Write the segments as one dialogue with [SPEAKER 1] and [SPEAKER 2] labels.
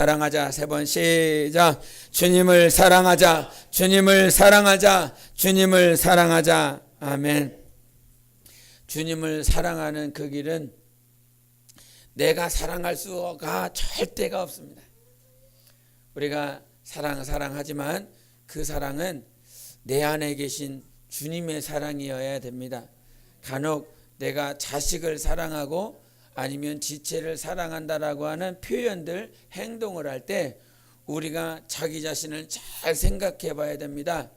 [SPEAKER 1] 사랑하자. 3번 시작. 주님을 사랑하자. 주님을 사랑하자. 주님을 사랑하자. 아멘. 주님을 사랑하는 그 길은 내가 사랑할 수가 절대가 없습니다. 우리가 사랑하지만 그 사랑은 내 안에 계신 주님의 사랑이어야 됩니다. 간혹 내가 자식을 사랑하고 아니면 지체를 사랑한다라고 하는 표현들, 행동을 할 때 우리가 자기 자신을 잘 생각해 봐야 됩니다.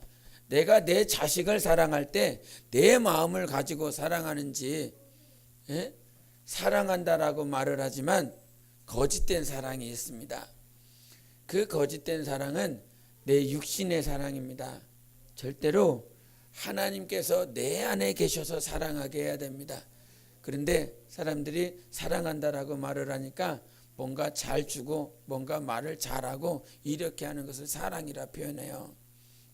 [SPEAKER 1] 내가 내 자식을 사랑할 때 내 마음을 가지고 사랑하는지, 사랑한다라고 말을 하지만 거짓된 사랑이 있습니다. 그 거짓된 사랑은 내 육신의 사랑입니다. 절대로 하나님께서 내 안에 계셔서 사랑하게 해야 됩니다. 그런데 사람들이 사랑한다라고 말을 하니까 뭔가 잘 주고 뭔가 말을 잘하고 이렇게 하는 것을 사랑이라 표현해요.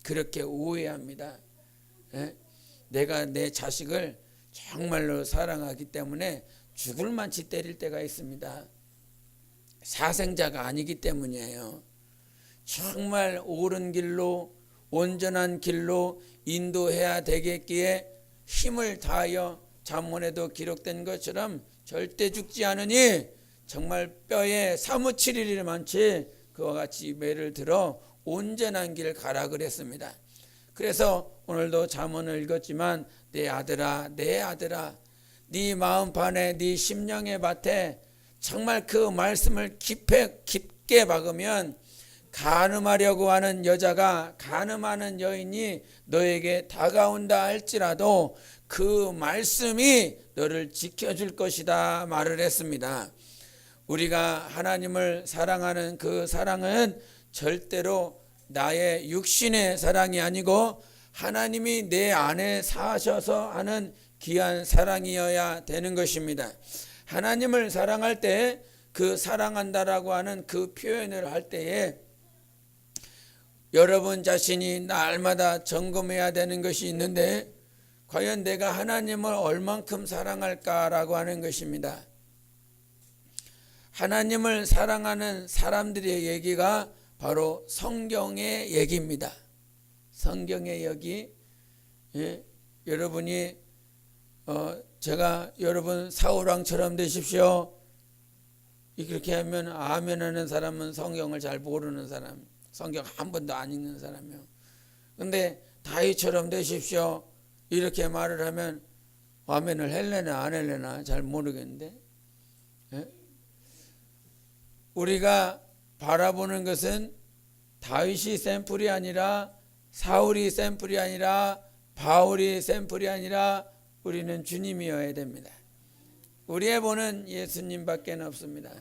[SPEAKER 1] 그렇게 오해합니다. 내가 내 자식을 정말로 사랑하기 때문에 죽을 만치 때릴 때가 있습니다. 사생자가 아니기 때문이에요. 정말 옳은 길로, 온전한 길로 인도해야 되겠기에 힘을 다하여 잠언에도 기록된 것처럼 절대 죽지 않으니 정말 뼈에 사무칠 일이 많지 그와 같이 매를 들어 온전한 길 가라 그랬습니다. 그래서 오늘도 잠언을 읽었지만 내 아들아 내 아들아 네 마음판에 네 심령의 밭에 정말 그 말씀을 깊게 박으면 간음하려고 하는 여자가 간음하는 여인이 너에게 다가온다 할지라도 그 말씀이 너를 지켜줄 것이다 말을 했습니다. 우리가 하나님을 사랑하는 그 사랑은 절대로 나의 육신의 사랑이 아니고 하나님이 내 안에 사셔서 하는 귀한 사랑이어야 되는 것입니다. 하나님을 사랑할 때 그 사랑한다라고 하는 그 표현을 할 때에 여러분 자신이 날마다 점검해야 되는 것이 있는데 과연 내가 하나님을 얼만큼 사랑할까라고 하는 것입니다. 하나님을 사랑하는 사람들의 얘기가 바로 성경의 얘기입니다. 성경의 얘기. 여러분이 제가 여러분 사울왕처럼 되십시오 이렇게 하면 아멘 하는 사람은 성경을 잘 모르는 사람, 성경 한 번도 안 읽는 사람이요. 근데 다윗처럼 되십시오 이렇게 말을 하면 아멘을 할래나 안 할래나 잘 모르겠는데, 우리가 바라보는 것은 다윗이 샘플이 아니라 사울이 샘플이 아니라 바울이 샘플이 아니라 우리는 주님이어야 됩니다. 우리의 본은 예수님밖에 없습니다.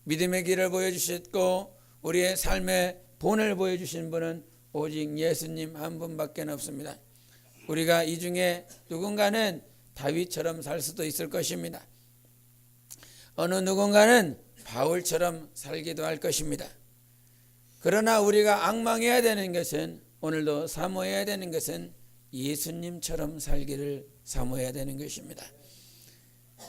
[SPEAKER 1] 믿음의 길을 보여주셨고 우리의 삶의 본을 보여주신 분은 오직 예수님 한 분밖에 없습니다. 우리가 이 중에 누군가는 다윗처럼 살 수도 있을 것입니다. 어느 누군가는 바울처럼 살기도 할 것입니다. 그러나 우리가 앙망해야 되는 것은, 오늘도 사모해야 되는 것은 예수님처럼 살기를 사모해야 되는 것입니다.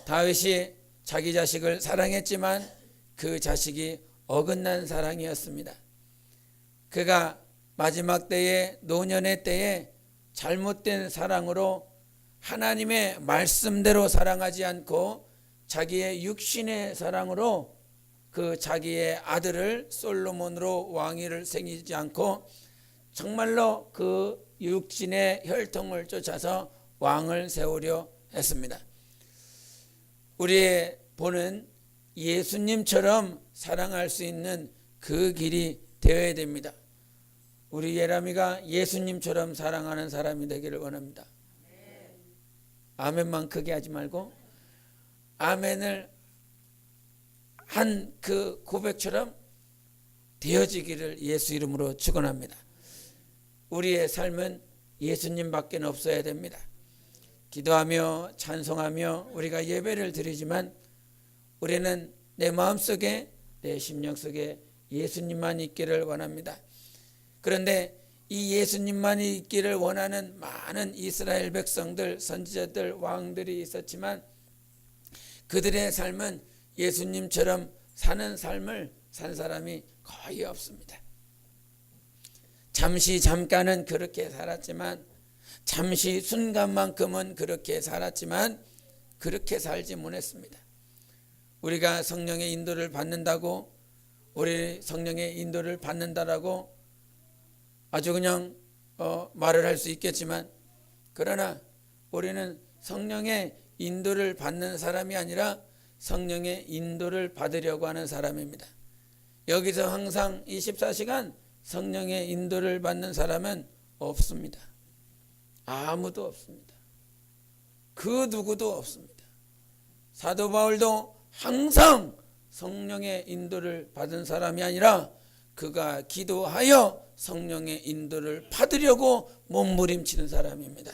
[SPEAKER 1] 다윗이 자기 자식을 사랑했지만 그 자식이 어긋난 사랑이었습니다. 그가 마지막 때에, 노년의 때에 잘못된 사랑으로 하나님의 말씀대로 사랑하지 않고 자기의 육신의 사랑으로 그 자기의 아들을 솔로몬으로 왕위를 생기지 않고 정말로 그 육신의 혈통을 쫓아서 왕을 세우려 했습니다. 우리의 본은 예수님처럼 사랑할 수 있는 그 길이 되어야 됩니다. 우리 예람이가 예수님처럼 사랑하는 사람이 되기를 원합니다. 아멘만 크게 하지 말고 아멘을 한 그 고백처럼 되어지기를 예수 이름으로 축원합니다. 우리의 삶은 예수님밖에 없어야 됩니다. 기도하며 찬송하며 우리가 예배를 드리지만 우리는 내 마음속에, 내 심령 속에 예수님만 있기를 원합니다. 그런데 이 예수님만이 있기를 원하는 많은 이스라엘 백성들, 선지자들, 왕들이 있었지만 그들의 삶은 예수님처럼 사는 삶을 산 사람이 거의 없습니다. 잠깐은 그렇게 살았지만, 잠시 순간만큼은 그렇게 살았지만 그렇게 살지 못했습니다. 우리가 성령의 인도를 받는다고, 우리 성령의 인도를 받는다라고 아주 그냥 말을 할 수 있겠지만, 그러나 우리는 성령의 인도를 받는 사람이 아니라 성령의 인도를 받으려고 하는 사람입니다. 여기서 항상 24시간 성령의 인도를 받는 사람은 없습니다. 아무도 없습니다. 그 누구도 없습니다. 사도 바울도 항상 성령의 인도를 받은 사람이 아니라 그가 기도하여 성령의 인도를 받으려고 몸부림치는 사람입니다.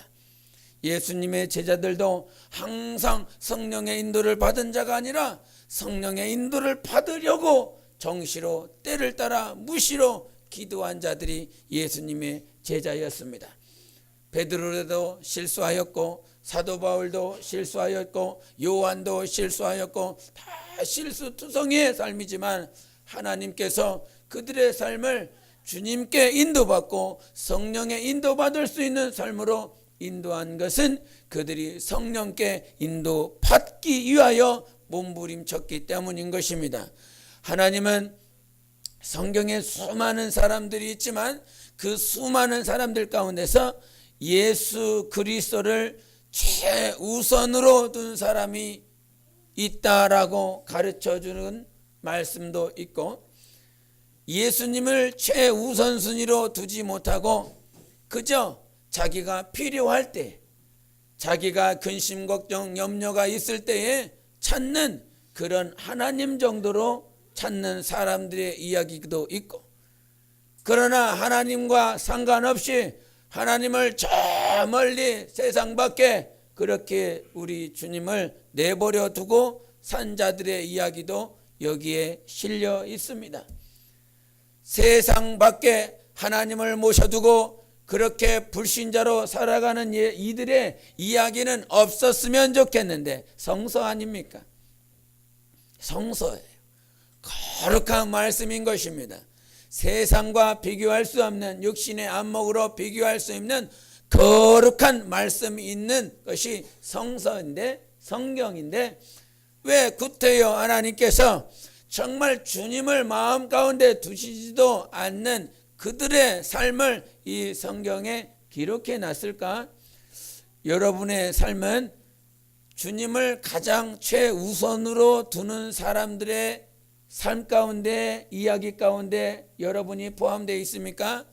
[SPEAKER 1] 예수님의 제자들도 항상 성령의 인도를 받은 자가 아니라 성령의 인도를 받으려고 정시로 때를 따라 무시로 기도한 자들이 예수님의 제자였습니다. 베드로도 실수하였고, 사도 바울도 실수하였고, 요한도 실수하였고, 다 실수투성이의 삶이지만 하나님께서 그들의 삶을 주님께 인도받고 성령의 인도받을 수 있는 삶으로 인도한 것은 그들이 성령께 인도받기 위하여 몸부림쳤기 때문인 것입니다. 하나님은 성경에 수많은 사람들이 있지만 그 수많은 사람들 가운데서 예수 그리스도를 최우선으로 둔 사람이 있다라고 가르쳐주는 말씀도 있고, 예수님을 최우선순위로 두지 못하고 그저 자기가 필요할 때, 자기가 근심 걱정 염려가 있을 때에 찾는 그런 하나님 정도로 찾는 사람들의 이야기도 있고, 그러나 하나님과 상관없이 하나님을 저 멀리 세상 밖에 그렇게 우리 주님을 내버려 두고 산 자들의 이야기도 여기에 실려 있습니다. 세상 밖에 하나님을 모셔두고 그렇게 불신자로 살아가는 이들의 이야기는 없었으면 좋겠는데, 성서 아닙니까? 성서예요. 거룩한 말씀인 것입니다. 세상과 비교할 수 없는, 육신의 안목으로 비교할 수 없는 거룩한 말씀이 있는 것이 성서인데, 성경인데, 왜 구태여 하나님께서 정말 주님을 마음 가운데 두시지도 않는 그들의 삶을 이 성경에 기록해 놨을까? 여러분의 삶은 주님을 가장 최우선으로 두는 사람들의 삶 가운데, 이야기 가운데 여러분이 포함되어 있습니까?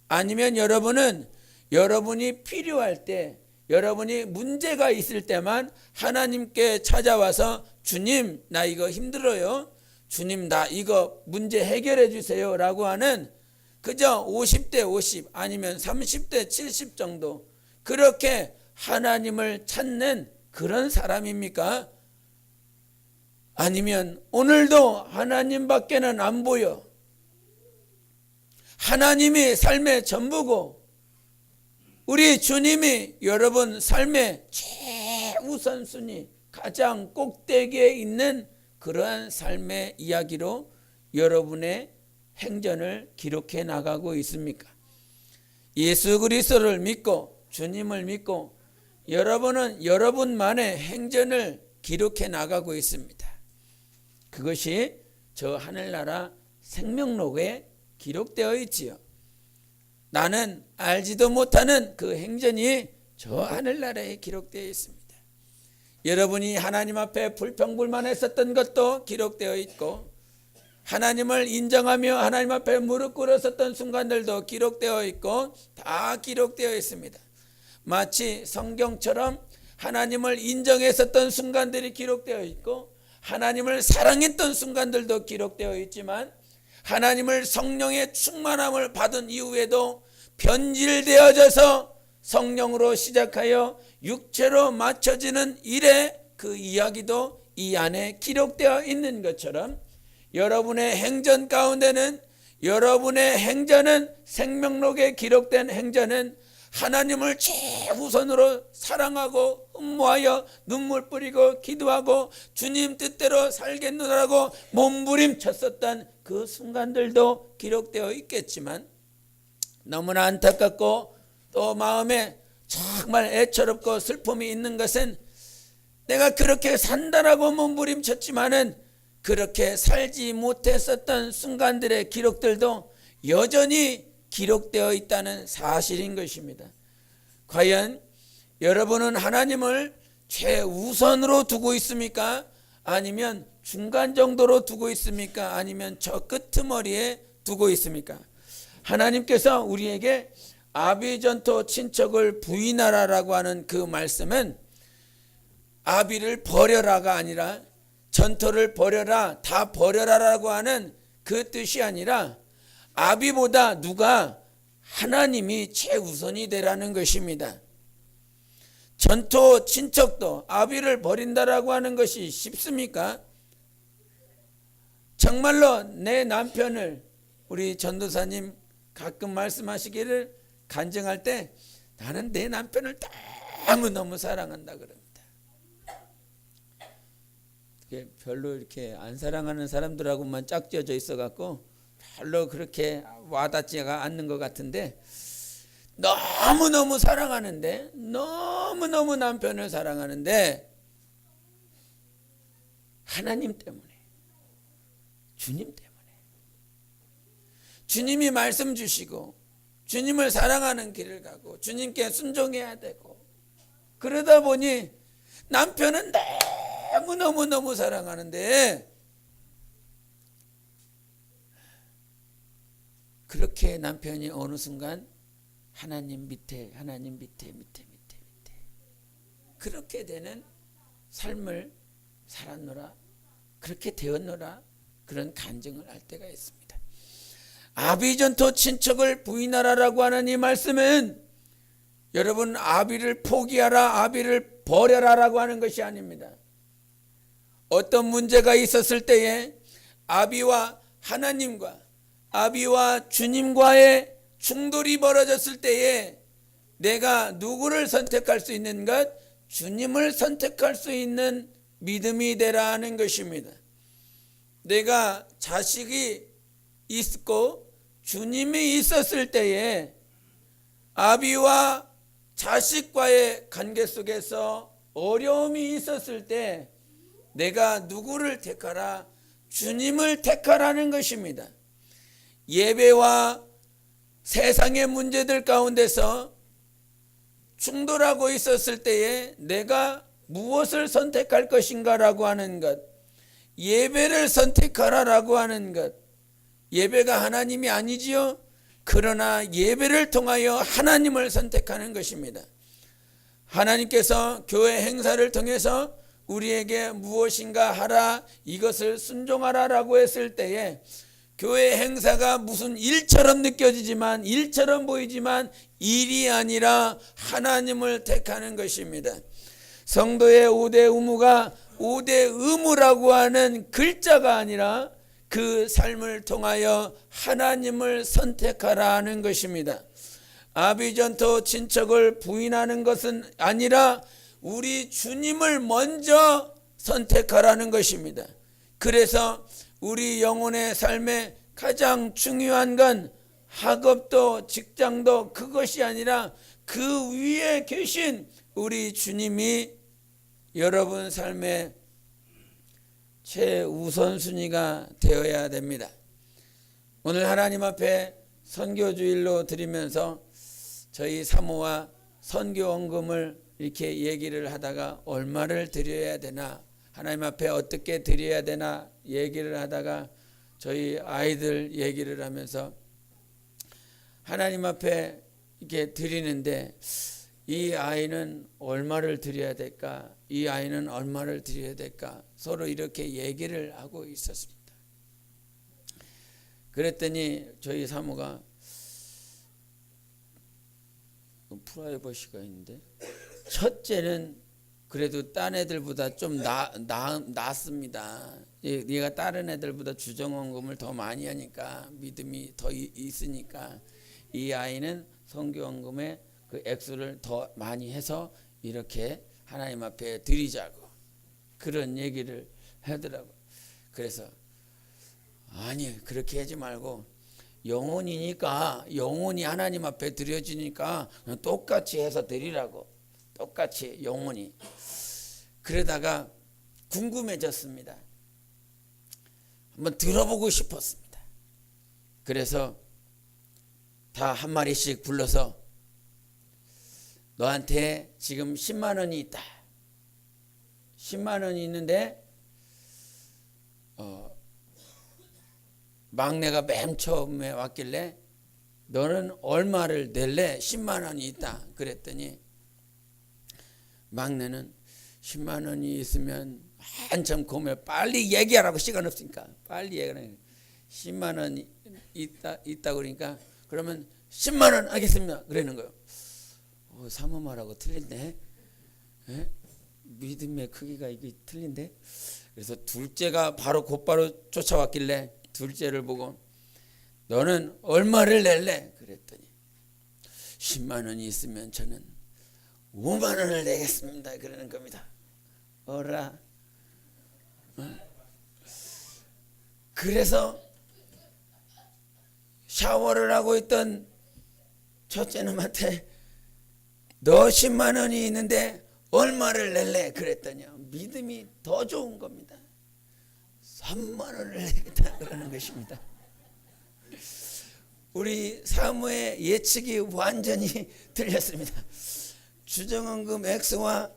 [SPEAKER 1] 아니면 여러분은 여러분이 필요할 때, 여러분이 문제가 있을 때만 하나님께 찾아와서 주님 나 이거 힘들어요, 주님 나 이거 문제 해결해 주세요 라고 하는, 그저 50대 50 아니면 30대 70 정도 그렇게 하나님을 찾는 그런 사람입니까? 아니면 오늘도 하나님밖에는 안 보여, 하나님이 삶의 전부고 우리 주님이 여러분 삶의 최우선순위 가장 꼭대기에 있는 그러한 삶의 이야기로 여러분의 행전을 기록해 나가고 있습니까? 예수 그리스도를 믿고 주님을 믿고 여러분은 여러분만의 행전을 기록해 나가고 있습니다. 그것이 저 하늘나라 생명록에 기록되어 있지요. 나는 알지도 못하는 그 행전이 저 하늘나라에 기록되어 있습니다. 여러분이 하나님 앞에 불평불만했었던 것도 기록되어 있고, 하나님을 인정하며 하나님 앞에 무릎 꿇었었던 순간들도 기록되어 있고, 다 기록되어 있습니다. 마치 성경처럼 하나님을 인정했었던 순간들이 기록되어 있고, 하나님을 사랑했던 순간들도 기록되어 있지만, 하나님을 성령의 충만함을 받은 이후에도 변질되어져서 성령으로 시작하여 육체로 맞춰지는 일의 그 이야기도 이 안에 기록되어 있는 것처럼, 여러분의 행전 가운데는, 여러분의 행전은, 생명록에 기록된 행전은 하나님을 최우선으로 사랑하고 흠모하여 눈물 뿌리고 기도하고 주님 뜻대로 살겠노라고 몸부림쳤었던 그 순간들도 기록되어 있겠지만 너무나 안타깝고 또 마음에 정말 애처롭고 슬픔이 있는 것은 내가 그렇게 산다라고 몸부림쳤지만은 그렇게 살지 못했었던 순간들의 기록들도 여전히 기록되어 있다는 사실인 것입니다. 과연 여러분은 하나님을 최우선으로 두고 있습니까? 아니면 중간 정도로 두고 있습니까? 아니면 저 끄트머리에 두고 있습니까? 하나님께서 우리에게 아비전토 친척을 부인하라라고 하는 그 말씀은 아비를 버려라가 아니라 전토를 버려라, 다 버려라라고 하는 그 뜻이 아니라 아비보다 누가 하나님이 최우선이 되라는 것입니다. 전토 친척도 아비를 버린다라고 하는 것이 쉽습니까? 정말로 내 남편을, 우리 전도사님 가끔 말씀하시기를 간증할 때 나는 내 남편을 너무너무 사랑한다 그럽니다. 별로 이렇게 안 사랑하는 사람들하고만 짝지어져 있어갖고 별로 그렇게 와닿지가 않는 것 같은데, 너무너무 사랑하는데, 너무너무 남편을 사랑하는데 하나님 때문에, 주님 때문에, 주님이 말씀 주시고 주님을 사랑하는 길을 가고 주님께 순종해야 되고, 그러다 보니 남편은 너무너무 사랑하는데 그렇게 남편이 어느 순간 하나님 밑에 그렇게 되는 삶을 살았노라, 그렇게 되었노라, 그런 간증을 할 때가 있습니다. 아비전토 친척을 부인하라라고 하는 이 말씀은 여러분 아비를 포기하라, 아비를 버려라라고 하는 것이 아닙니다. 어떤 문제가 있었을 때에 아비와 하나님과 아비와 주님과의 충돌이 벌어졌을 때에 내가 누구를 선택할 수 있는 것? 주님을 선택할 수 있는 믿음이 되라 하는 것입니다. 내가 자식이 있고 주님이 있었을 때에 아비와 자식과의 관계 속에서 어려움이 있었을 때 내가 누구를 택하라? 주님을 택하라는 것입니다. 예배와 세상의 문제들 가운데서 충돌하고 있었을 때에 내가 무엇을 선택할 것인가라고 하는 것, 예배를 선택하라라고 하는 것. 예배가 하나님이 아니지요? 그러나 예배를 통하여 하나님을 선택하는 것입니다. 하나님께서 교회 행사를 통해서 우리에게 무엇인가 하라, 이것을 순종하라라고 했을 때에 교회 행사가 무슨 일처럼 느껴지지만, 일처럼 보이지만 일이 아니라 하나님을 택하는 것입니다. 성도의 5대 의무가 5대 의무라고 하는 글자가 아니라 그 삶을 통하여 하나님을 선택하라 하는 것입니다. 아비전토 친척을 부인하는 것은 아니라 우리 주님을 먼저 선택하라는 것입니다. 그래서 우리 영혼의 삶에 가장 중요한 건 학업도 직장도 그것이 아니라 그 위에 계신 우리 주님이 여러분 삶의 최우선순위가 되어야 됩니다. 오늘 하나님 앞에 선교주일로 드리면서 저희 사모와 선교원금을 이렇게 얘기를 하다가 얼마를 드려야 되나, 하나님 앞에 어떻게 드려야 되나 얘기를 하다가 저희 아이들 얘기를 하면서 하나님 앞에 이렇게 드리는데 이 아이는 얼마를 드려야 될까, 이 아이는 얼마를 드려야 될까, 서로 이렇게 얘기를 하고 있었습니다. 그랬더니 저희 사모가 프라이버시가 있는데, 첫째는 그래도 딴 애들보다 좀 낫습니다. 얘가 다른 애들보다 주정원금을 더 많이 하니까 믿음이 더 있으니까 이 아이는 선교원금의 그 액수를 더 많이 해서 이렇게 하나님 앞에 드리자고 그런 얘기를 하더라고요. 그래서 아니 그렇게 하지 말고 영혼이니까 영혼이 하나님 앞에 드려지니까 똑같이 해서 드리라고. 똑같이 영혼이. 그러다가 궁금해졌습니다. 한번 들어보고 싶었습니다. 그래서 다 한 마리씩 불러서 너한테 지금 10만 원이 있다. 10만 원이 있는데 막내가 맨 처음에 왔길래 너는 얼마를 낼래? 10만 원이 있다. 그랬더니 막내는 10만 원이 있으면 한참 고민해. 빨리 얘기하라고. 시간 없으니까 빨리 얘기하라. 10만 원이 있다 그러니까 그러면 10만 원 하겠습니다. 그러는 거예요. 사모말하고 틀린데? 에? 믿음의 크기가 이게 틀린데? 그래서 둘째가 바로 곧바로 쫓아왔길래 둘째를 보고 너는 얼마를 낼래? 그랬더니 10만 원이 있으면 저는 5만 원을 내겠습니다. 그러는 겁니다. 어라. 그래서 샤워를 하고 있던 첫째 놈한테 너 10만 원이 있는데 얼마를 낼래? 그랬더니요. 믿음이 더 좋은 겁니다. 3만 원을 내겠다 그러는 것입니다. 우리 사모의 예측이 완전히 틀렸습니다. 주정헌금 X와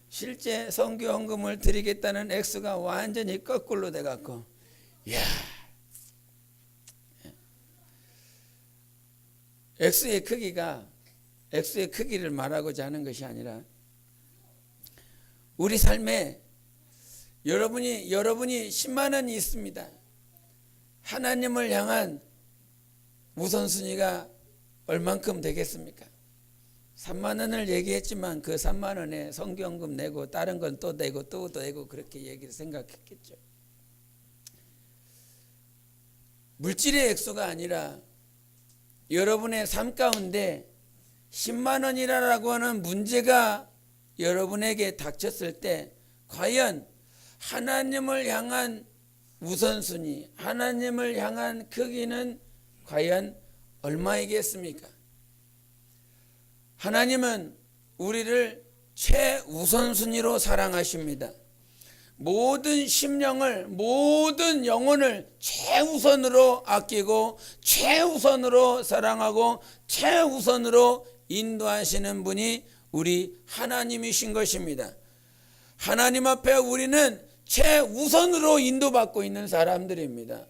[SPEAKER 1] 실제 선교헌금을 드리겠다는 X가 완전히 거꾸로 돼갖고, 이야, X의 크기를 말하고자 하는 것이 아니라 우리 삶에 여러분이 10만 원이 있습니다. 하나님을 향한 우선순위가 얼만큼 되겠습니까? 3만 원을 얘기했지만 그 3만 원에 성경금 내고 다른 건 또 내고 또 내고 그렇게 얘기를 생각했겠죠. 물질의 액수가 아니라 여러분의 삶 가운데 10만 원이라고 하는 문제가 여러분에게 닥쳤을 때 과연 하나님을 향한 우선순위, 하나님을 향한 크기는 과연 얼마이겠습니까? 하나님은 우리를 최우선순위로 사랑하십니다. 모든 심령을, 모든 영혼을 최우선으로 아끼고 최우선으로 사랑하고 최우선으로 인도하시는 분이 우리 하나님이신 것입니다. 하나님 앞에 우리는 최우선으로 인도받고 있는 사람들입니다.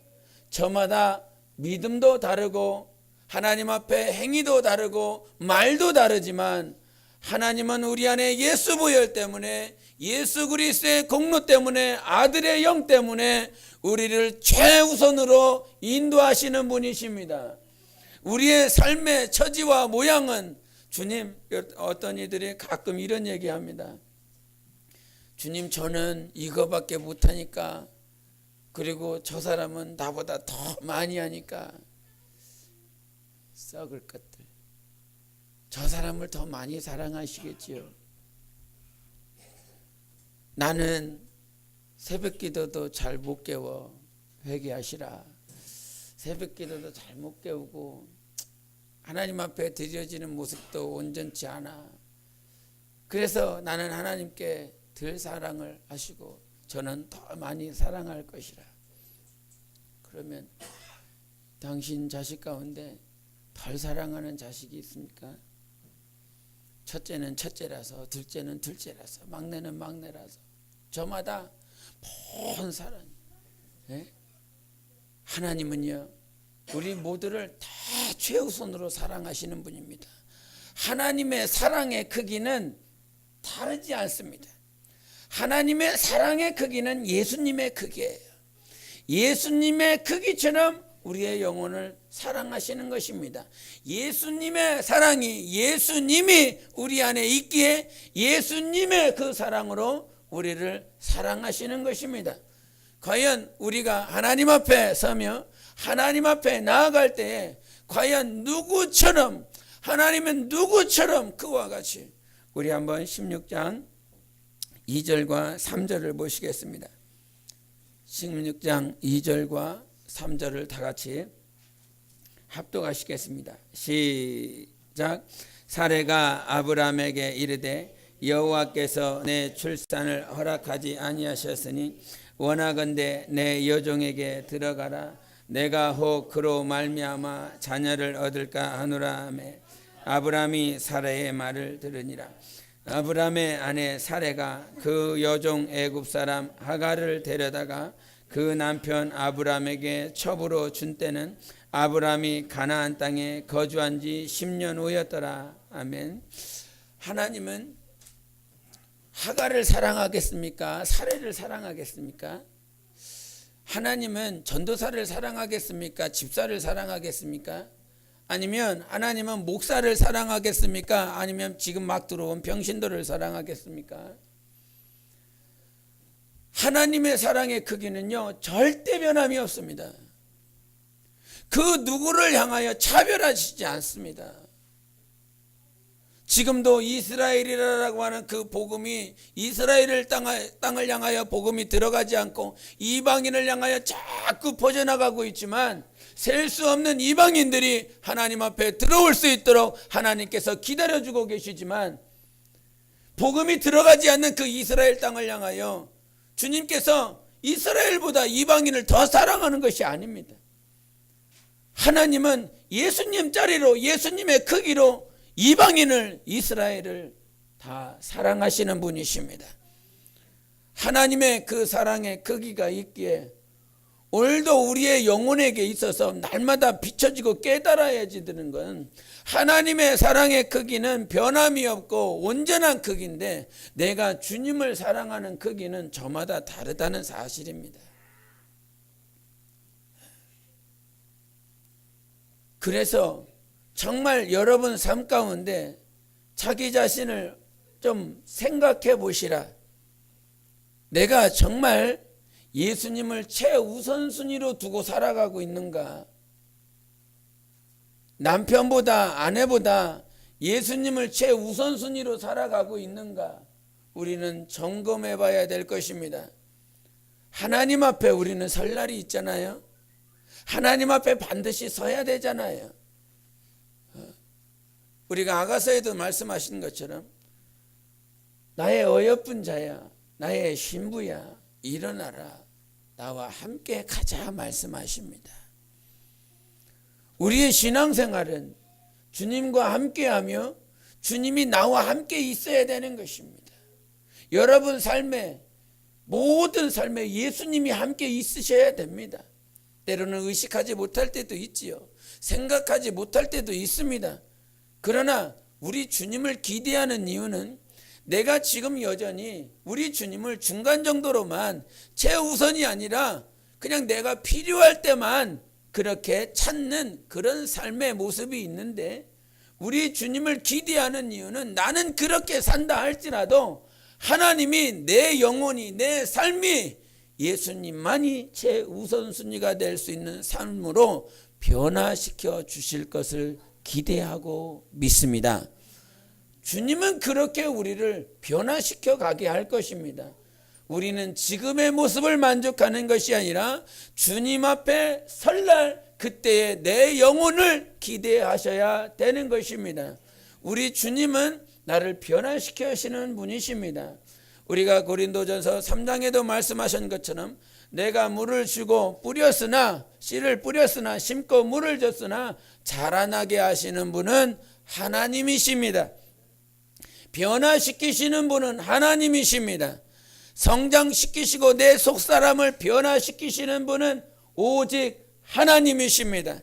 [SPEAKER 1] 저마다 믿음도 다르고 하나님 앞에 행위도 다르고 말도 다르지만 하나님은 우리 안에 예수 보혈 때문에, 예수 그리스도의 공로 때문에, 아들의 영 때문에 우리를 최우선으로 인도하시는 분이십니다. 우리의 삶의 처지와 모양은, 주님, 어떤 이들이 가끔 이런 얘기합니다. 주님, 저는 이거밖에 못하니까, 그리고 저 사람은 나보다 더 많이 하니까, 썩을 것들, 저 사람을 더 많이 사랑하시겠지요. 나는 새벽 기도도 잘 못 깨워. 회개하시라. 새벽 기도도 잘 못 깨우고 하나님 앞에 드려지는 모습도 온전치 않아. 그래서 나는 하나님께 덜 사랑을 하시고 저는 더 많이 사랑할 것이라. 그러면 당신 자식 가운데 덜 사랑하는 자식이 있습니까? 첫째는 첫째라서, 둘째는 둘째라서, 막내는 막내라서 저마다 먼 사랑. 예? 하나님은요 우리 모두를 다 최우선으로 사랑하시는 분입니다. 하나님의 사랑의 크기는 다르지 않습니다. 하나님의 사랑의 크기는 예수님의 크기예요. 예수님의 크기처럼 우리의 영혼을 사랑하시는 것입니다. 예수님의 사랑이, 예수님이 우리 안에 있기에 예수님의 그 사랑으로 우리를 사랑하시는 것입니다. 과연 우리가 하나님 앞에 서며 하나님 앞에 나아갈 때에 과연 누구처럼, 하나님은 누구처럼 그와 같이, 우리 한번 16장 2절과 3절을 보시겠습니다. 16장 2절과 3절을 다 같이 합독하시겠습니다. 시작. 사레가 아브라함에게 이르되 여호와께서 내 출산을 허락하지 아니하셨으니 원하건대 내 여종에게 들어가라. 내가 혹 그로 말미암아 자녀를 얻을까 하노라 하매 아브라함이 사레의 말을 들으니라. 아브라함의 아내 사레가 그 여종 애굽 사람 하갈을 데려다가 그 남편 아브라함에게 첩으로 준 때는 아브라함이 가나안 땅에 거주한 지 10년 후였더라. 아멘. 하나님은 하갈을 사랑하겠습니까? 사레를 사랑하겠습니까? 하나님은 전도사를 사랑하겠습니까? 집사를 사랑하겠습니까? 아니면 하나님은 목사를 사랑하겠습니까? 아니면 지금 막 들어온 병신들을 사랑하겠습니까? 하나님의 사랑의 크기는요, 절대 변함이 없습니다. 그 누구를 향하여 차별하시지 않습니다. 지금도 이스라엘이라고 하는 그 복음이 이스라엘을 땅을 향하여 복음이 들어가지 않고 이방인을 향하여 자꾸 퍼져나가고 있지만 셀 수 없는 이방인들이 하나님 앞에 들어올 수 있도록 하나님께서 기다려주고 계시지만 복음이 들어가지 않는 그 이스라엘 땅을 향하여 주님께서 이스라엘보다 이방인을 더 사랑하는 것이 아닙니다. 하나님은 예수님 자리로 예수님의 크기로 이방인을 이스라엘을 다 사랑하시는 분이십니다. 하나님의 그 사랑의 크기가 있기에 오늘도 우리의 영혼에게 있어서 날마다 비춰지고 깨달아야지 되는 건 하나님의 사랑의 크기는 변함이 없고 온전한 크기인데 내가 주님을 사랑하는 크기는 저마다 다르다는 사실입니다. 그래서 정말 여러분 삶 가운데 자기 자신을 좀 생각해 보시라. 내가 정말 예수님을 최우선순위로 두고 살아가고 있는가? 남편보다 아내보다 예수님을 최우선순위로 살아가고 있는가? 우리는 점검해 봐야 될 것입니다. 하나님 앞에 우리는 설 날이 있잖아요. 하나님 앞에 반드시 서야 되잖아요. 우리가 아가서에도 말씀하신 것처럼 나의 어여쁜 자야, 나의 신부야, 일어나라, 나와 함께 가자 말씀하십니다. 우리의 신앙생활은 주님과 함께하며 주님이 나와 함께 있어야 되는 것입니다. 여러분 삶에 모든 삶에 예수님이 함께 있으셔야 됩니다. 때로는 의식하지 못할 때도 있지요. 생각하지 못할 때도 있습니다. 그러나 우리 주님을 기대하는 이유는 내가 지금 여전히 우리 주님을 중간 정도로만 최우선이 아니라 그냥 내가 필요할 때만 그렇게 찾는 그런 삶의 모습이 있는데 우리 주님을 기대하는 이유는 나는 그렇게 산다 할지라도 하나님이 내 영혼이 내 삶이 예수님만이 최우선순위가 될 수 있는 삶으로 변화시켜 주실 것을 기대하고 믿습니다. 주님은 그렇게 우리를 변화시켜 가게 할 것입니다. 우리는 지금의 모습을 만족하는 것이 아니라 주님 앞에 설날 그때의 내 영혼을 기대하셔야 되는 것입니다. 우리 주님은 나를 변화시켜 하시는 분이십니다. 우리가 고린도전서 3장에도 말씀하신 것처럼 내가 물을 주고 뿌렸으나 씨를 뿌렸으나 심고 물을 줬으나 자라나게 하시는 분은 하나님이십니다. 변화시키시는 분은 하나님이십니다. 성장시키시고 내 속사람을 변화시키시는 분은 오직 하나님이십니다.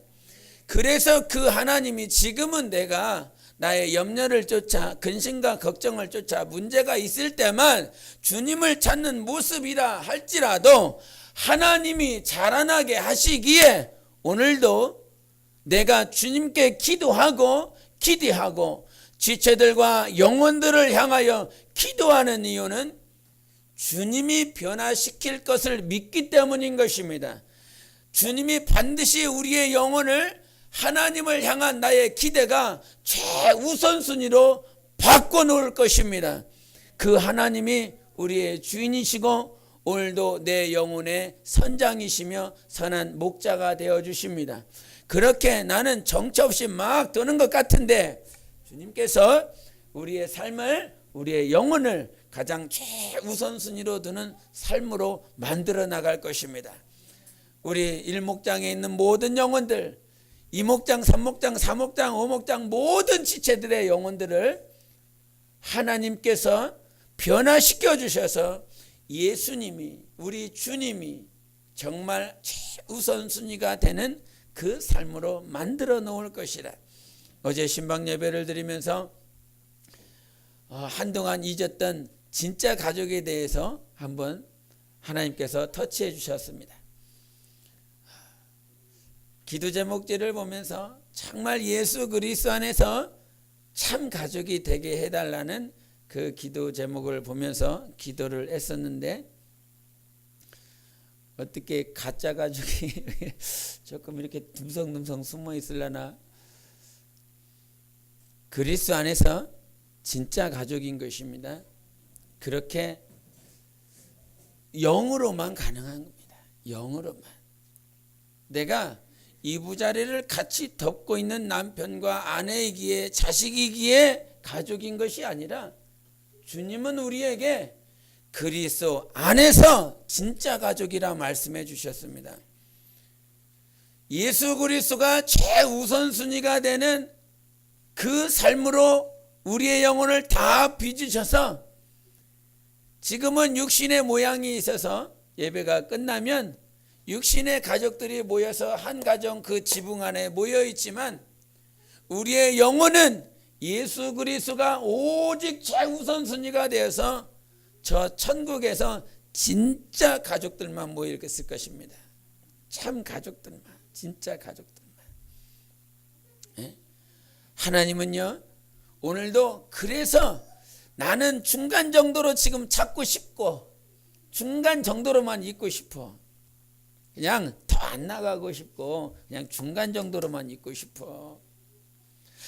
[SPEAKER 1] 그래서 그 하나님이 지금은 내가 나의 염려를 쫓아 근심과 걱정을 쫓아 문제가 있을 때만 주님을 찾는 모습이라 할지라도 하나님이 자라나게 하시기에 오늘도 내가 주님께 기도하고 기대하고 지체들과 영혼들을 향하여 기도하는 이유는 주님이 변화시킬 것을 믿기 때문인 것입니다. 주님이 반드시 우리의 영혼을 하나님을 향한 나의 기대가 최우선순위로 바꿔놓을 것입니다. 그 하나님이 우리의 주인이시고 오늘도 내 영혼의 선장이시며 선한 목자가 되어주십니다. 그렇게 나는 정처 없이 막 도는 것 같은데 주님께서 우리의 삶을, 우리의 영혼을 가장 최우선순위로 두는 삶으로 만들어 나갈 것입니다. 우리 일목장에 있는 모든 영혼들, 2목장, 3목장, 4목장, 5목장 모든 지체들의 영혼들을 하나님께서 변화시켜 주셔서 예수님이, 우리 주님이 정말 최우선순위가 되는 그 삶으로 만들어 놓을 것이라. 어제 신방 예배를 드리면서 한동안 잊었던 진짜 가족에 대해서 한번 하나님께서 터치해 주셨습니다. 기도 제목지를 보면서 정말 예수 그리스도 안에서 참 가족이 되게 해달라는 그 기도 제목을 보면서 기도를 했었는데, 어떻게 가짜 가족이 조금 이렇게 듬성듬성 숨어 있으려나. 그리스도 안에서 진짜 가족인 것입니다. 그렇게 영으로만 가능한 겁니다. 영으로만. 내가 이부자리를 같이 덮고 있는 남편과 아내이기에, 자식이기에 가족인 것이 아니라 주님은 우리에게 그리스도 안에서 진짜 가족이라 말씀해 주셨습니다. 예수 그리스도가 최우선순위가 되는 그 삶으로 우리의 영혼을 다 빚으셔서, 지금은 육신의 모양이 있어서 예배가 끝나면 육신의 가족들이 모여서 한 가정 그 지붕 안에 모여 있지만, 우리의 영혼은 예수 그리스도가 오직 최우선순위가 되어서 저 천국에서 진짜 가족들만 모여 있을 것입니다. 참 가족들만, 진짜 가족들만. 예? 하나님은요, 오늘도 그래서 나는 중간 정도로 지금 찾고 싶고, 중간 정도로만 있고 싶어. 그냥 더 안 나가고 싶고, 그냥 중간 정도로만 있고 싶어.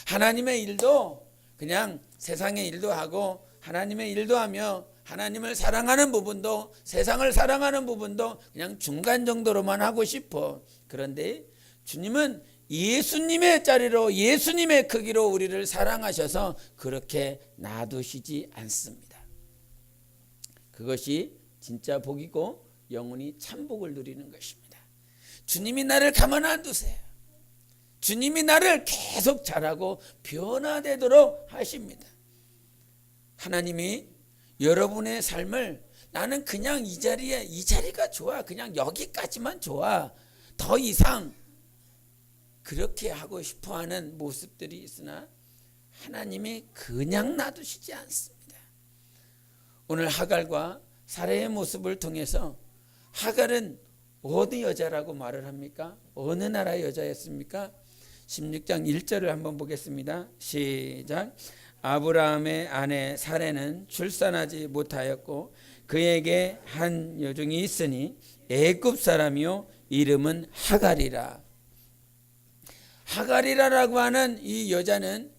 [SPEAKER 1] 하나님의 일도 그냥 세상의 일도 하고, 하나님의 일도 하며, 하나님을 사랑하는 부분도, 세상을 사랑하는 부분도 그냥 중간 정도로만 하고 싶어. 그런데 주님은 예수님의 자리로, 예수님의 크기로 우리를 사랑하셔서 그렇게 놔두시지 않습니다. 그것이 진짜 복이고 영원히 참복을 누리는 것입니다. 주님이 나를 가만 안 두세요. 주님이 나를 계속 자라고 변화되도록 하십니다. 하나님이 여러분의 삶을, 나는 그냥 이 자리가 좋아, 그냥 여기까지만 좋아, 더 이상 그렇게 하고 싶어하는 모습들이 있으나 하나님이 그냥 놔두시지 않습니다. 오늘 하갈과 사레의 모습을 통해서, 하갈은 어디 여자라고 말을 합니까? 어느 나라의 여자였습니까? 16장 1절을 한번 보겠습니다. 시작. 아브라함의 아내 사레는 출산하지 못하였고 그에게 한 여종이 있으니 애굽 사람이요 이름은 하갈이라. 하갈이라라고 하는 이 여자는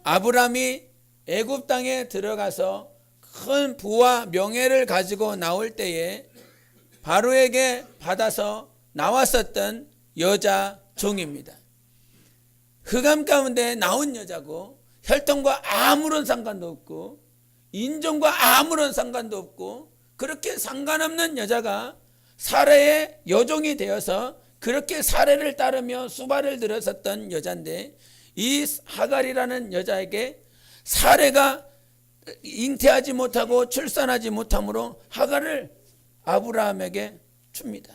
[SPEAKER 1] 아브라함이 애굽 땅에 들어가서 큰 부와 명예를 가지고 나올 때에 바로에게 받아서 나왔었던 여자 종입니다. 흑암 가운데 나온 여자고, 혈통과 아무런 상관도 없고, 인종과 아무런 상관도 없고, 그렇게 상관없는 여자가 사레의 여종이 되어서 그렇게 사레를 따르며 수발을 들었었던 여자인데, 이 하갈이라는 여자에게 사레가 잉태하지 못하고 출산하지 못하므로 하갈을 아브라함에게 줍니다.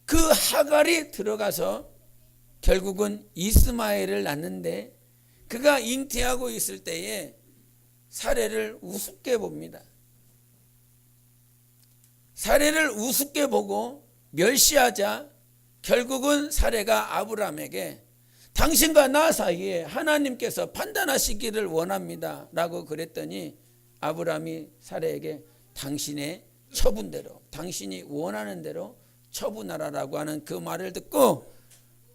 [SPEAKER 1] 그 하갈이 들어가서 결국은 이스마엘을 낳는데, 그가 잉태하고 있을 때에 사레를 우습게 봅니다. 사레를 우습게 보고 멸시하자 결국은 사레가 아브라함에게 당신과 나 사이에 하나님께서 판단하시기를 원합니다 라고 그랬더니, 아브라함이 사레에게 당신의 처분대로, 당신이 원하는 대로 처분하라라고 하는 그 말을 듣고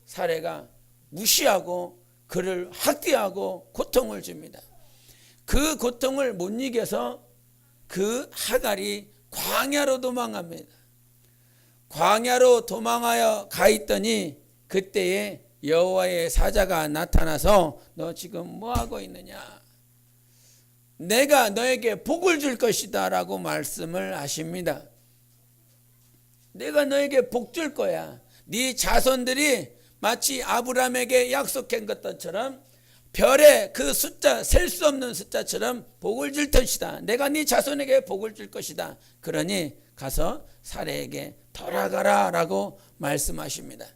[SPEAKER 1] 사레가 무시하고 그를 학대하고 고통을 줍니다. 그 고통을 못 이겨서 그 하갈이 광야로 도망합니다. 광야로 도망하여 가 있더니 그때에 여호와의 사자가 나타나서 너 지금 뭐하고 있느냐? 내가 너에게 복을 줄 것이다 라고 말씀을 하십니다. 내가 너에게 복 줄 거야. 네 자손들이 마치 아브라함에게 약속한 것처럼 별의 그 숫자, 셀 수 없는 숫자처럼 복을 줄 것이다. 내가 네 자손에게 복을 줄 것이다. 그러니 가서 사레에게 돌아가라 라고 말씀하십니다.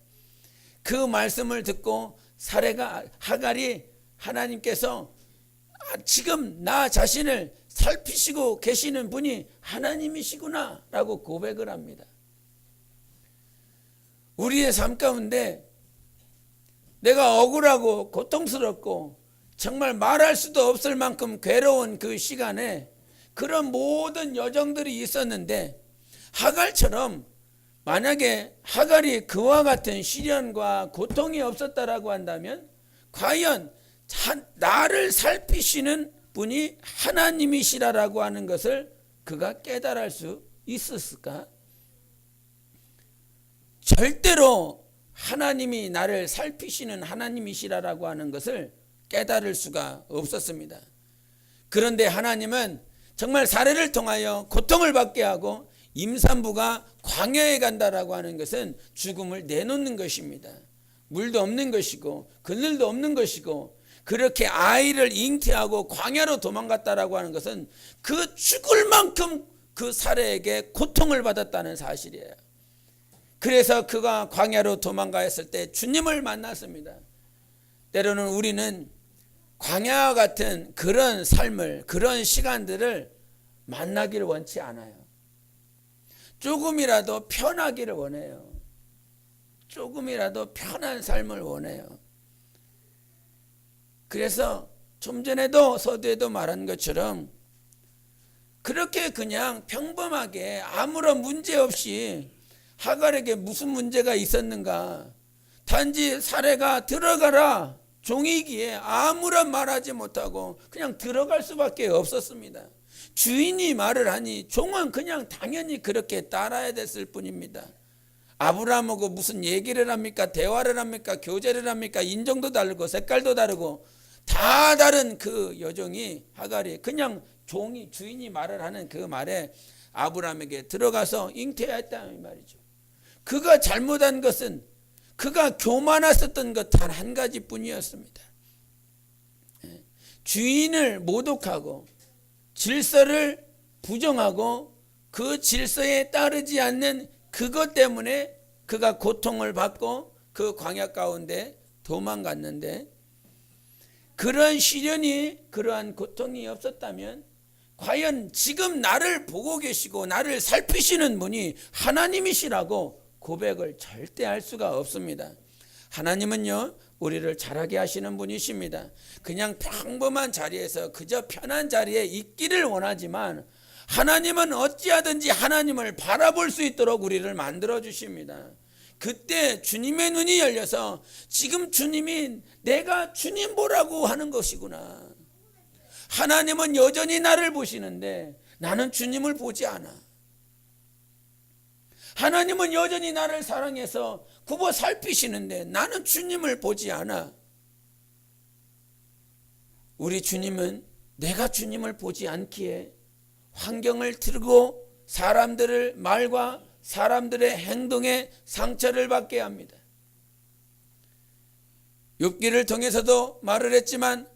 [SPEAKER 1] 그 말씀을 듣고 사레가, 하갈이 하나님께서 지금 나 자신을 살피시고 계시는 분이 하나님이시구나 라고 고백을 합니다. 우리의 삶 가운데 내가 억울하고 고통스럽고 정말 말할 수도 없을 만큼 괴로운 그 시간에 그런 모든 여정들이 있었는데, 하갈처럼 만약에 하갈이 그와 같은 시련과 고통이 없었다라고 한다면 과연 나를 살피시는 분이 하나님이시라라고 하는 것을 그가 깨달을 수 있었을까? 절대로 하나님이 나를 살피시는 하나님이시라라고 하는 것을 깨달을 수가 없었습니다. 그런데 하나님은 정말 사례를 통하여 고통을 받게 하고 임산부가 광야에 간다라고 하는 것은 죽음을 내놓는 것입니다. 물도 없는 것이고 그늘도 없는 것이고, 그렇게 아이를 잉태하고 광야로 도망갔다라고 하는 것은 그 죽을 만큼 그 사례에게 고통을 받았다는 사실이에요. 그래서 그가 광야로 도망가였을 때 주님을 만났습니다. 때로는 우리는 광야와 같은 그런 삶을, 그런 시간들을 만나기를 원치 않아요. 조금이라도 편하기를 원해요. 조금이라도 편한 삶을 원해요. 그래서 좀 전에도 서두에도 말한 것처럼 그렇게 그냥 평범하게 아무런 문제 없이, 하갈에게 무슨 문제가 있었는가? 단지 사례가 들어가라 종이기에 아무런 말하지 못하고 그냥 들어갈 수밖에 없었습니다. 주인이 말을 하니 종은 그냥 당연히 그렇게 따라야 됐을 뿐입니다. 아브라함하고 무슨 얘기를 합니까? 대화를 합니까? 교제를 합니까? 인종도 다르고 색깔도 다르고 다 다른 그 여종이, 하갈이 그냥 종이, 주인이 말을 하는 그 말에 아브라함에게 들어가서 잉태했다 이 말이죠. 그가 잘못한 것은 그가 교만했었던 것 단 한 가지뿐이었습니다. 주인을 모독하고 질서를 부정하고 그 질서에 따르지 않는 그것 때문에 그가 고통을 받고 그 광야 가운데 도망갔는데, 그런 시련이, 그러한 고통이 없었다면 과연 지금 나를 보고 계시고 나를 살피시는 분이 하나님이시라고 고백을 절대 할 수가 없습니다. 하나님은요, 우리를 자라게 하시는 분이십니다. 그냥 평범한 자리에서 그저 편한 자리에 있기를 원하지만 하나님은 어찌하든지 하나님을 바라볼 수 있도록 우리를 만들어 주십니다. 그때 주님의 눈이 열려서 지금 주님이 내가 주님 보라고 하는 것이구나. 하나님은 여전히 나를 보시는데 나는 주님을 보지 않아. 하나님은 여전히 나를 사랑해서 굽어 살피시는데 나는 주님을 보지 않아. 우리 주님은 내가 주님을 보지 않기에 환경을 틀고 사람들의 말과 사람들의 행동에 상처를 받게 합니다. 욥기를 통해서도 말을 했지만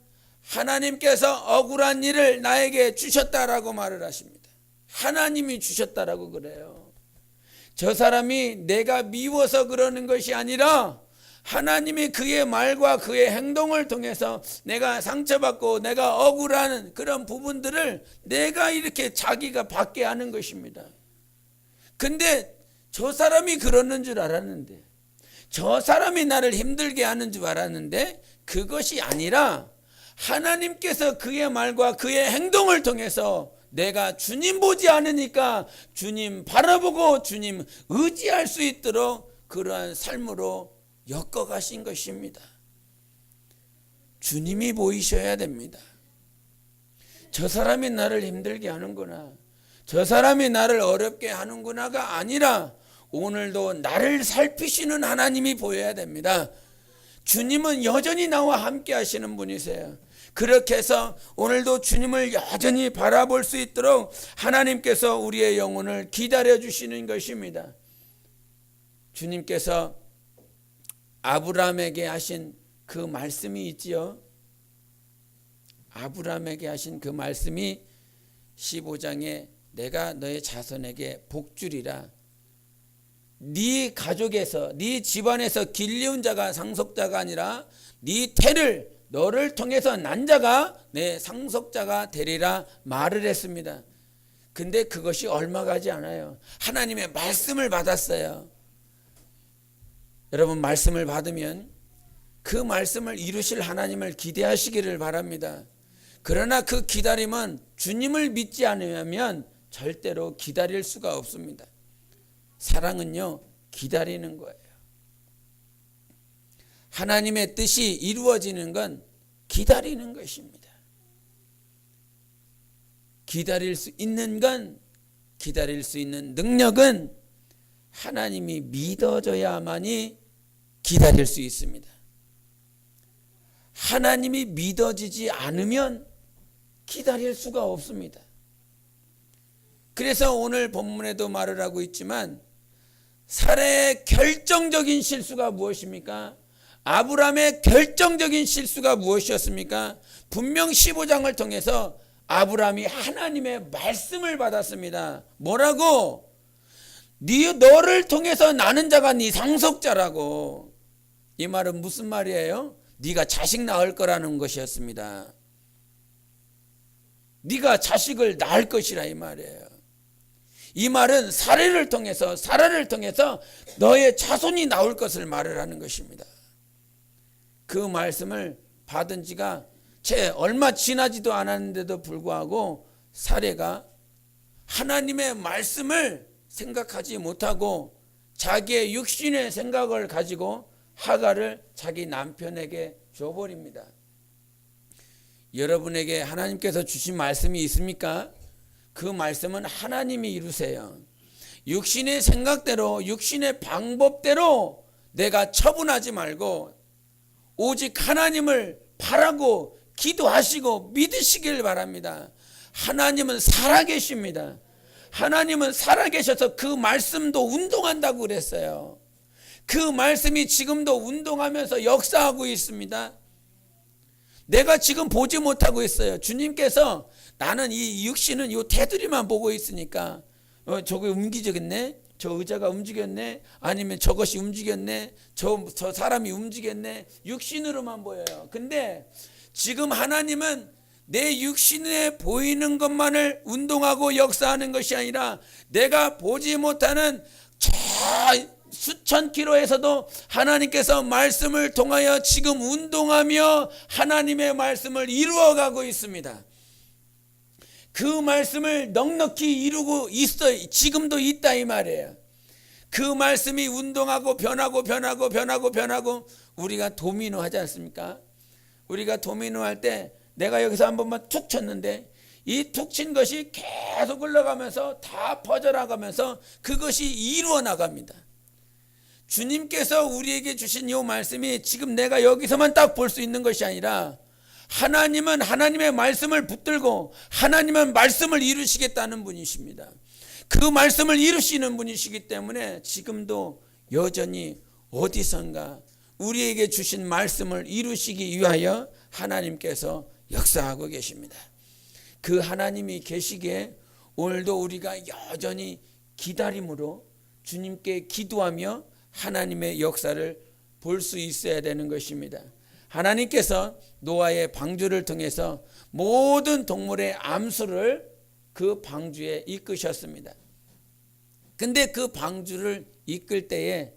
[SPEAKER 1] 하나님께서 억울한 일을 나에게 주셨다라고 말을 하십니다. 하나님이 주셨다라고 그래요. 저 사람이 내가 미워서 그러는 것이 아니라 하나님이 그의 말과 그의 행동을 통해서 내가 상처받고 내가 억울한 그런 부분들을 내가 이렇게 자기가 받게 하는 것입니다. 근데 저 사람이 그러는 줄 알았는데, 저 사람이 나를 힘들게 하는 줄 알았는데 그것이 아니라 하나님께서 그의 말과 그의 행동을 통해서 내가 주님 보지 않으니까 주님 바라보고 주님 의지할 수 있도록 그러한 삶으로 엮어가신 것입니다. 주님이 보이셔야 됩니다. 저 사람이 나를 힘들게 하는구나. 저 사람이 나를 어렵게 하는구나가 아니라 오늘도 나를 살피시는 하나님이 보여야 됩니다. 주님은 여전히 나와 함께 하시는 분이세요. 그렇게 해서 오늘도 주님을 여전히 바라볼 수 있도록 하나님께서 우리의 영혼을 기다려 주시는 것입니다. 주님께서 아브라함에게 하신 그 말씀이 있지요. 아브라함에게 하신 그 말씀이 15장에 내가 너의 자손에게 복주리라. 네 가족에서 네 집안에서 길리운 자가 상속자가 아니라 네 태를 너를 통해서 난 자가 내 상속자가 되리라 말을 했습니다. 근데 그것이 얼마 가지 않아요. 하나님의 말씀을 받았어요. 여러분, 말씀을 받으면 그 말씀을 이루실 하나님을 기대하시기를 바랍니다. 그러나 그 기다림은 주님을 믿지 않으면 절대로 기다릴 수가 없습니다. 사랑은요, 기다리는 거예요. 하나님의 뜻이 이루어지는 건 기다리는 것입니다. 기다릴 수 있는 건, 기다릴 수 있는 능력은 하나님이 믿어져야만이 기다릴 수 있습니다. 하나님이 믿어지지 않으면 기다릴 수가 없습니다. 그래서 오늘 본문에도 말을 하고 있지만 사라의 결정적인 실수가 무엇입니까? 아브라함의 결정적인 실수가 무엇이었습니까? 분명 15장을 통해서 아브라함이 하나님의 말씀을 받았습니다. 뭐라고? 너를 통해서 나는 자가 네 상속자라고. 이 말은 무슨 말이에요? 네가 자식 낳을 거라는 것이었습니다. 네가 자식을 낳을 것이라 이 말이에요. 이 말은 사라를 통해서 너의 자손이 나올 것을 말을 하는 것입니다. 그 말씀을 받은 지가 채 얼마 지나지도 않았는데도 불구하고 사라가 하나님의 말씀을 생각하지 못하고 자기의 육신의 생각을 가지고 하갈을 자기 남편에게 줘버립니다. 여러분에게 하나님께서 주신 말씀이 있습니까? 그 말씀은 하나님이 이루세요. 육신의 생각대로, 육신의 방법대로 내가 처분하지 말고 오직 하나님을 바라고 기도하시고 믿으시길 바랍니다. 하나님은 살아계십니다. 하나님은 살아계셔서 그 말씀도 운동한다고 그랬어요. 그 말씀이 지금도 운동하면서 역사하고 있습니다. 내가 지금 보지 못하고 있어요. 주님께서 나는 이 육신은 이 테두리만 보고 있으니까 저거 움직이겠네, 저 의자가 움직였네, 아니면 저것이 움직였네, 저 사람이 움직였네, 육신으로만 보여요. 근데 지금 하나님은 내 육신에 보이는 것만을 운동하고 역사하는 것이 아니라 내가 보지 못하는 저 수천 킬로에서도 하나님께서 말씀을 통하여 지금 운동하며 하나님의 말씀을 이루어가고 있습니다. 그 말씀을 넉넉히 이루고 있어 지금도 있다 이 말이에요. 그 말씀이 운동하고 변하고 우리가 도미노 하지 않습니까? 우리가 도미노 할 때 내가 여기서 한 번만 툭 쳤는데 이 툭 친 것이 계속 흘러가면서 다 퍼져나가면서 그것이 이루어 나갑니다. 주님께서 우리에게 주신 이 말씀이 지금 내가 여기서만 딱 볼 수 있는 것이 아니라 하나님은 하나님의 말씀을 붙들고 하나님은 말씀을 이루시겠다는 분이십니다. 그 말씀을 이루시는 분이시기 때문에 지금도 여전히 어디선가 우리에게 주신 말씀을 이루시기 위하여 하나님께서 역사하고 계십니다. 그 하나님이 계시기에 오늘도 우리가 여전히 기다림으로 주님께 기도하며 하나님의 역사를 볼 수 있어야 되는 것입니다. 하나님께서 노아의 방주를 통해서 모든 동물의 암수를 그 방주에 이끄셨습니다. 근데 그 방주를 이끌 때에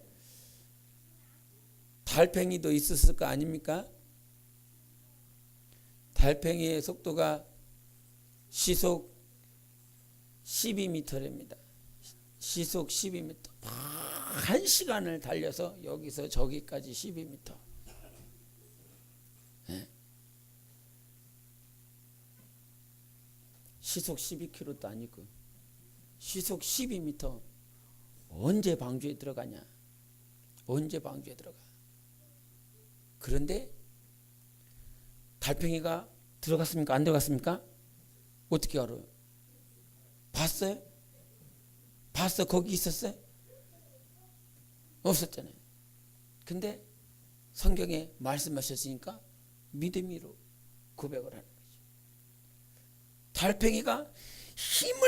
[SPEAKER 1] 달팽이도 있었을 거 아닙니까? 달팽이의 속도가 시속 12m랍니다. 시속 12m. 1시간을 달려서 여기서 저기까지 12m. 네. 시속 12km도 아니고 시속 12m. 언제 방주에 들어가냐? 언제 방주에 들어가? 그런데 달팽이가 들어갔습니까? 안 들어갔습니까? 어떻게 알아요? 봤어요? 봤어? 거기 있었어요? 없었잖아요. 근데 성경에 말씀하셨으니까 믿음으로 고백을 하는 거죠. 달팽이가 힘을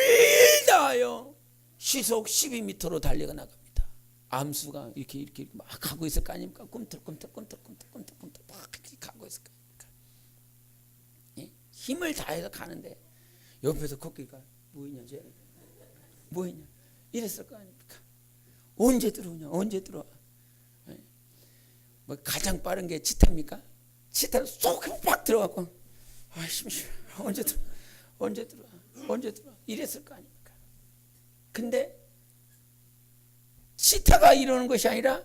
[SPEAKER 1] 다하여 시속 12m로 달려가 나갑니다. 암수가 이렇게 막 가고 있을 거 아닙니까? 꿈틀꿈틀 막 이렇게 가고 있을 거 아닙니까? 예? 힘을 다해서 가는데 옆에서 코끼리가 뭐이냐 쟤 뭐이냐 이랬을 거 아닙니까? 언제 들어오냐? 언제 들어와? 예? 뭐 가장 빠른 게 치타입니까? 치타를 쏙 팍 들어가고 아 심심해 언제 들어와 이랬을 거 아닙니까? 근데 치타가 이러는 것이 아니라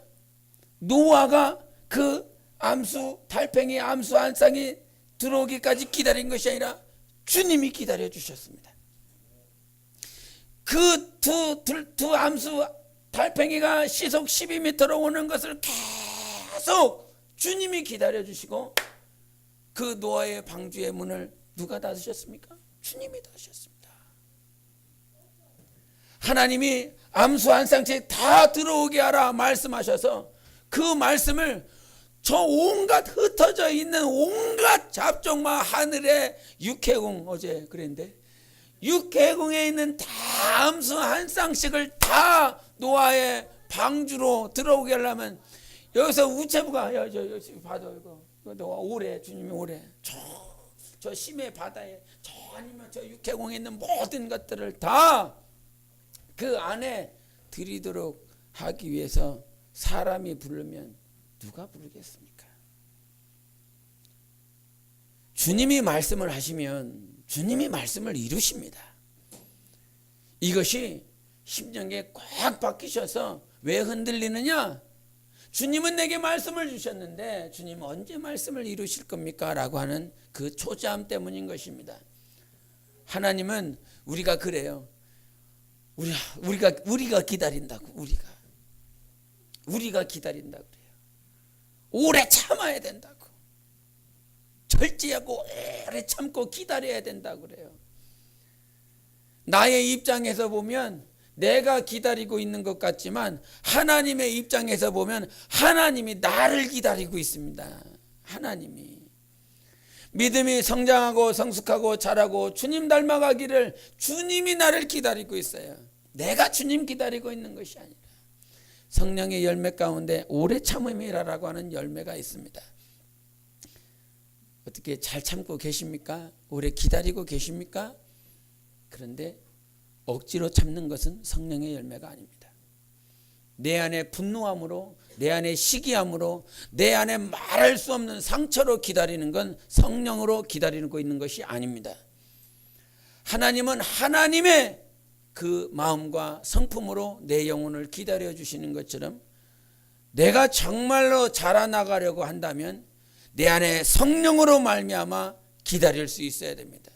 [SPEAKER 1] 노아가 그 달팽이 암수 한 쌍이 들어오기까지 기다린 것이 아니라 주님이 기다려 주셨습니다. 그 두 암수 달팽이가 시속 12m로 오는 것을 계속 주님이 기다려 주시고 그 노아의 방주의 문을 누가 닫으셨습니까? 주님이 닫으셨습니다. 하나님이 암수 한 쌍씩 다 들어오게 하라 말씀하셔서 그 말씀을 저 온갖 흩어져 있는 온갖 잡종마 하늘의 육해공 어제 그랬는데 육해공에 있는 다 암수 한 쌍씩을 다 노아의 방주로 들어오게 하려면 여기서 우체부가 여기 봐도 이거 오래 주님이 오래 저 심해 바다에 저 아니면 저 육해공에 있는 모든 것들을 다 그 안에 들이도록 하기 위해서 사람이 부르면 누가 부르겠습니까? 주님이 말씀을 하시면 주님이 말씀을 이루십니다. 이것이 심령에 꽉 박히셔서 왜 흔들리느냐? 주님은 내게 말씀을 주셨는데 주님 언제 말씀을 이루실 겁니까? 라고 하는 그 초조함 때문인 것입니다. 하나님은 우리가 그래요. 우리가 기다린다고 우리가 기다린다고 그래요. 오래 참아야 된다고. 절제하고 오래 참고 기다려야 된다고 그래요. 나의 입장에서 보면 내가 기다리고 있는 것 같지만 하나님의 입장에서 보면 하나님이 나를 기다리고 있습니다. 하나님이 믿음이 성장하고 성숙하고 자라고 주님 닮아가기를 주님이 나를 기다리고 있어요. 내가 주님 기다리고 있는 것이 아니라 성령의 열매 가운데 오래 참음이라고 하는 열매가 있습니다. 어떻게 잘 참고 계십니까? 오래 기다리고 계십니까? 그런데 억지로 참는 것은 성령의 열매가 아닙니다. 내 안에 분노함으로 내 안에 시기함으로 내 안에 말할 수 없는 상처로 기다리는 건 성령으로 기다리고 있는 것이 아닙니다. 하나님은 하나님의 그 마음과 성품으로 내 영혼을 기다려 주시는 것처럼 내가 정말로 자라나가려고 한다면 내 안에 성령으로 말미암아 기다릴 수 있어야 됩니다.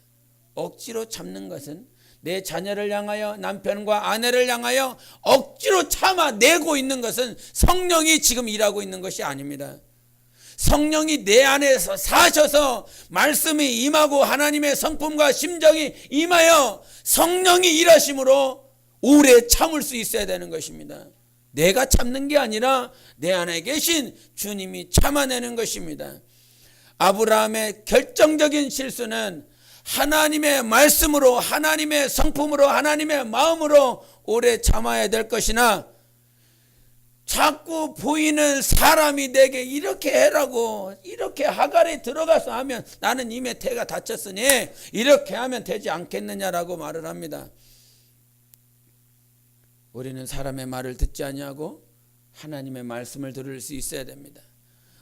[SPEAKER 1] 억지로 참는 것은 내 자녀를 향하여 남편과 아내를 향하여 억지로 참아내고 있는 것은 성령이 지금 일하고 있는 것이 아닙니다. 성령이 내 안에서 사셔서 말씀이 임하고 하나님의 성품과 심정이 임하여 성령이 일하심으로 오래 참을 수 있어야 되는 것입니다. 내가 참는 게 아니라 내 안에 계신 주님이 참아내는 것입니다. 아브라함의 결정적인 실수는 하나님의 말씀으로 하나님의 성품으로 하나님의 마음으로 오래 참아야 될 것이나 자꾸 보이는 사람이 내게 이렇게 해라고 이렇게 하갈에 들어가서 하면 나는 이미 태가 다쳤으니 이렇게 하면 되지 않겠느냐라고 말을 합니다. 우리는 사람의 말을 듣지 아니하고 하나님의 말씀을 들을 수 있어야 됩니다.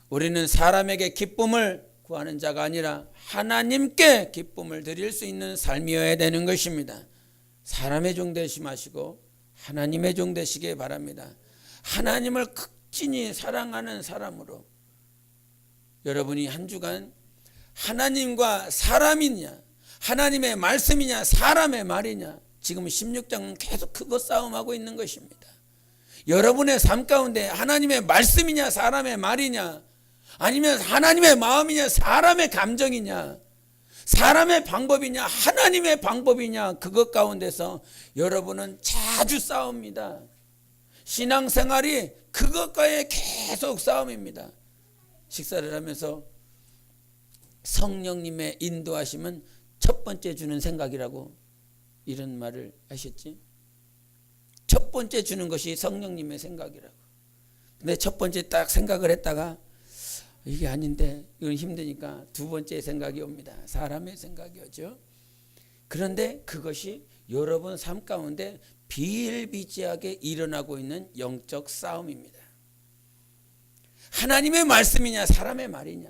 [SPEAKER 1] 우리는 사람에게 기쁨을 구하는 자가 아니라 하나님께 기쁨을 드릴 수 있는 삶이어야 되는 것입니다. 사람의 종 되시 마시고 하나님의 종 되시기 바랍니다. 하나님을 극진히 사랑하는 사람으로 여러분이 한 주간 하나님과 사람이냐 하나님의 말씀이냐 사람의 말이냐 지금 16장은 계속 그거 싸움하고 있는 것입니다. 여러분의 삶 가운데 하나님의 말씀이냐 사람의 말이냐, 아니면 하나님의 마음이냐 사람의 감정이냐, 사람의 방법이냐 하나님의 방법이냐, 그것 가운데서 여러분은 자주 싸웁니다. 신앙생활이 그것과의 계속 싸움입니다. 식사를 하면서 성령님의 인도하심은 첫 번째 주는 생각이라고 이런 말을 하셨지. 첫 번째 주는 것이 성령님의 생각이라고. 근데 첫 번째 딱 생각을 했다가 이게 아닌데 이건 힘드니까 두 번째 생각이 옵니다. 사람의 생각이 오죠. 그런데 그것이 여러분 삶 가운데 비일비재하게 일어나고 있는 영적 싸움입니다. 하나님의 말씀이냐 사람의 말이냐,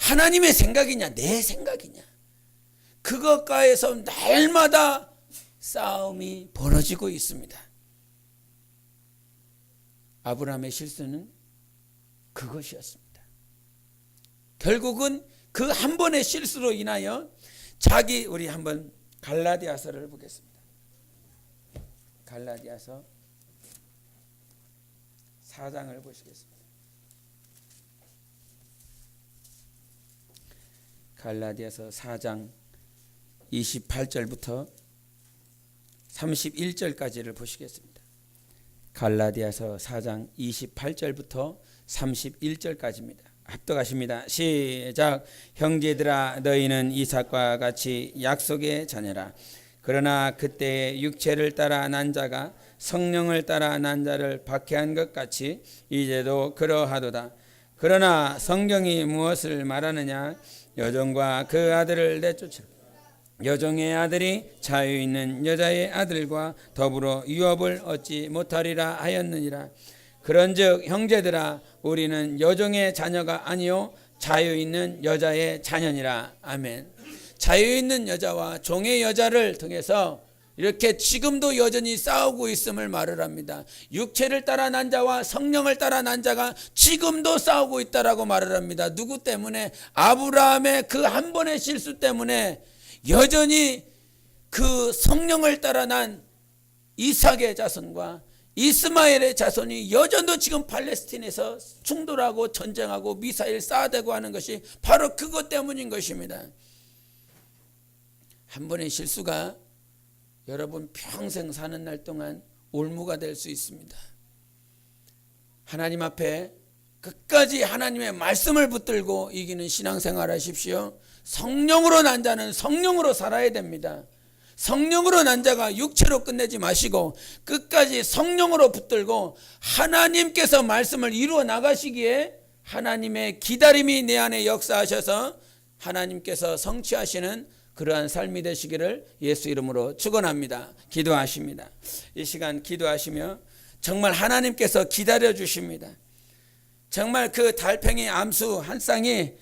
[SPEAKER 1] 하나님의 생각이냐 내 생각이냐, 그것과에서 날마다 싸움이 벌어지고 있습니다. 아브라함의 실수는 그것이었습니다. 결국은 그 한 번의 실수로 인하여 우리 한번 갈라디아서를 보겠습니다. 갈라디아서 4장을 보시겠습니다. 갈라디아서 4장 28절부터 31절까지를 보시겠습니다. 갈라디아서 4장 28절부터 31절까지입니다. 합독하십니다. 시작. 형제들아 너희는 이삭과 같이 약속의 자녀라. 그러나 그때의 육체를 따라 난 자가 성령을 따라 난 자를 박해한 것 같이 이제도 그러하도다. 그러나 성경이 무엇을 말하느냐? 여종과 그 아들을 내쫓으라. 여종의 아들이 자유 있는 여자의 아들과 더불어 유업을 얻지 못하리라 하였느니라. 그런즉 형제들아 우리는 여종의 자녀가 아니요 자유 있는 여자의 자녀니라. 아멘. 자유 있는 여자와 종의 여자를 통해서 이렇게 지금도 여전히 싸우고 있음을 말을 합니다. 육체를 따라 난 자와 성령을 따라 난 자가 지금도 싸우고 있다라고 말을 합니다. 누구 때문에? 아브라함의 그 한 번의 실수 때문에 여전히 그 성령을 따라 난 이삭의 자손과 이스마엘의 자손이 여전도 지금 팔레스틴에서 충돌하고 전쟁하고 미사일 쏴대고 하는 것이 바로 그것 때문인 것입니다. 한 번의 실수가 여러분 평생 사는 날 동안 올무가 될 수 있습니다. 하나님 앞에 끝까지 하나님의 말씀을 붙들고 이기는 신앙생활 하십시오. 성령으로 난 자는 성령으로 살아야 됩니다. 성령으로 난 자가 육체로 끝내지 마시고 끝까지 성령으로 붙들고 하나님께서 말씀을 이루어 나가시기에 하나님의 기다림이 내 안에 역사하셔서 하나님께서 성취하시는 그러한 삶이 되시기를 예수 이름으로 축원합니다. 기도하십니다. 이 시간 기도하시며 정말 하나님께서 기다려 주십니다. 정말 그 달팽이 암수 한 쌍이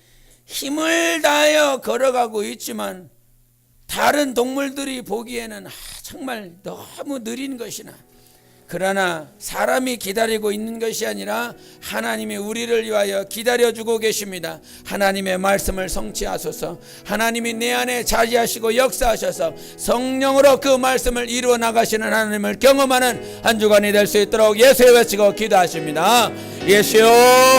[SPEAKER 1] 힘을 다하여 걸어가고 있지만 다른 동물들이 보기에는 정말 너무 느린 것이나, 그러나 사람이 기다리고 있는 것이 아니라 하나님이 우리를 위하여 기다려주고 계십니다. 하나님의 말씀을 성취하소서. 하나님이 내 안에 자리하시고 역사하셔서 성령으로 그 말씀을 이루어 나가시는 하나님을 경험하는 한 주간이 될 수 있도록 예수의 외치고 기도하십니다. 예수요.